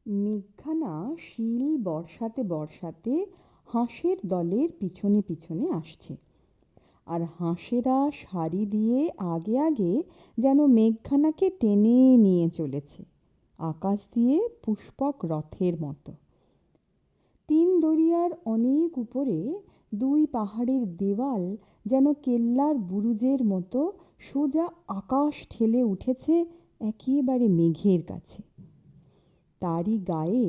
মেঘখানা শিল বর্ষাতে বর্ষাতে হাঁসের দলের পিছনে পিছনে আসছে, আর হাঁসেরা সারি দিয়ে আগে আগে যেন মেঘখানাকে টেনে নিয়ে চলেছে আকাশ দিয়ে পুষ্পক রথের মতো। তিন দরিয়ার অনেক উপরে দুই পাহাড়ের দেওয়াল যেন কেল্লার বুরুজের মতো সোজা আকাশ ঠেলে উঠেছে একেবারে মেঘের কাছে। তারই গায়ে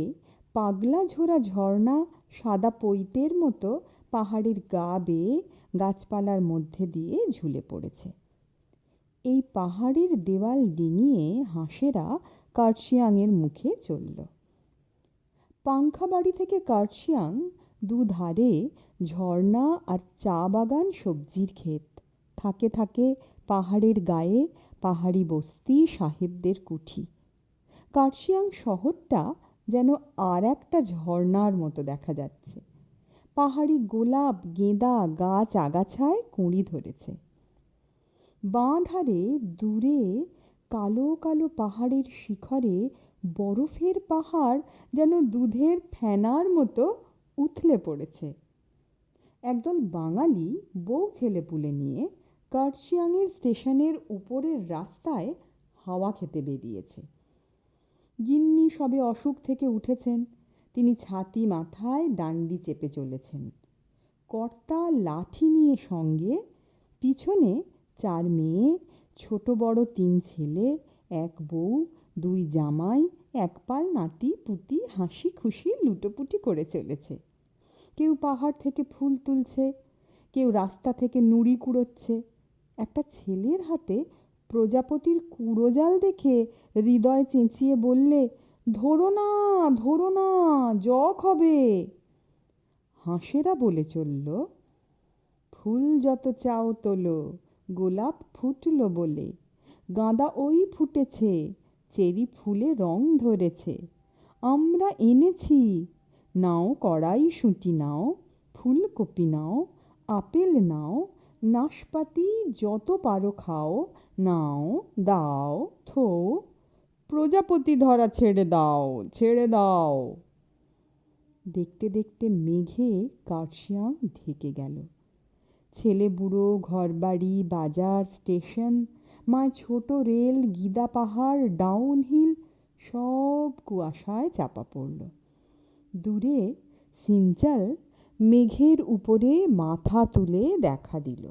পাগলা ঝোরা ঝর্ণা সাদা পৈতের মতো পাহাড়ের গা বেয়ে গাছপালার মধ্যে দিয়ে ঝুলে পড়েছে। এই পাহাড়ের দেওয়াল ডিঙিয়ে হাঁসেরা কার্শিয়াংয়ের মুখে চলল। পাংখাবাড়ি থেকে কার্শিয়াং দুধারে ঝর্ণা আর চা বাগান, সবজির ক্ষেত, থাকে থাকে পাহাড়ের গায়ে পাহাড়ি বস্তি, সাহেবদের কুঠি। কার্শিয়াং শহরটা যেন আর একটা ঝর্ণার মতো দেখা যাচ্ছে। পাহাড়ি গোলাপ, গেঁদা গাছ আগাছায় কুঁড়ি ধরেছে। বাঁ ধারে দূরে কালো কালো পাহাড়ের শিখরে বরফের পাহাড় যেন দুধের ফেনার মতো উথলে পড়েছে। একদল বাঙালি বউ ছেলেপুলে নিয়ে কার্শিয়াংয়ের স্টেশনের উপরের রাস্তায় হাওয়া খেতে বেরিয়েছে। গিন্নি সবে অসুখ থেকে উঠেছেন, তিনি ছাতি মাথায় ডান্ডি চেপে চলেছেন। কর্তা লাঠি নিয়ে সঙ্গে, পিছনে চার মেয়ে, ছোট বড় তিন ছেলে, এক বউ, দুই জামাই, এক পাল নাতি পুতি হাসি খুশি লুটোপুটি করে চলেছে। কেউ পাহাড় থেকে ফুল তুলছে, কেউ রাস্তা থেকে নুড়ি কুড়োচ্ছে। একটা ছেলের হাতে প্রজাপতির কুড়োজাল দেখে হৃদয় চেঁচিয়ে বললে, ধরো না, ধরো না, জখ হবে। হাঁসেরা বলে চলল, ফুল যত চাও তোলো, গোলাপ ফুটলো বলে, গাঁদা ওই ফুটেছে, চেরি ফুলে রং ধরেছে, আমরা এনেছি, নাও কড়াইশুঁটি নাও, ফুলকপি নাও, আপেল নাও, নাশপাতি যত পারো খাও, নাও দাও থো, প্রজাপতি ধরা ছেড়ে দাও, ছেড়ে দাও। দেখতে দেখতে মেঘে কার্শিয়াং ঢেকে গেল। ছেলে বুড়ো, ঘরবাড়ি, বাজার, স্টেশন, মায় ছোট রেল, গিদা পাহাড়, ডাউন হিল সব কুয়াশায় চাপা পড়ল। দূরে সিনচাল মেঘের উপরে মাথা তুলে দেখা দিল।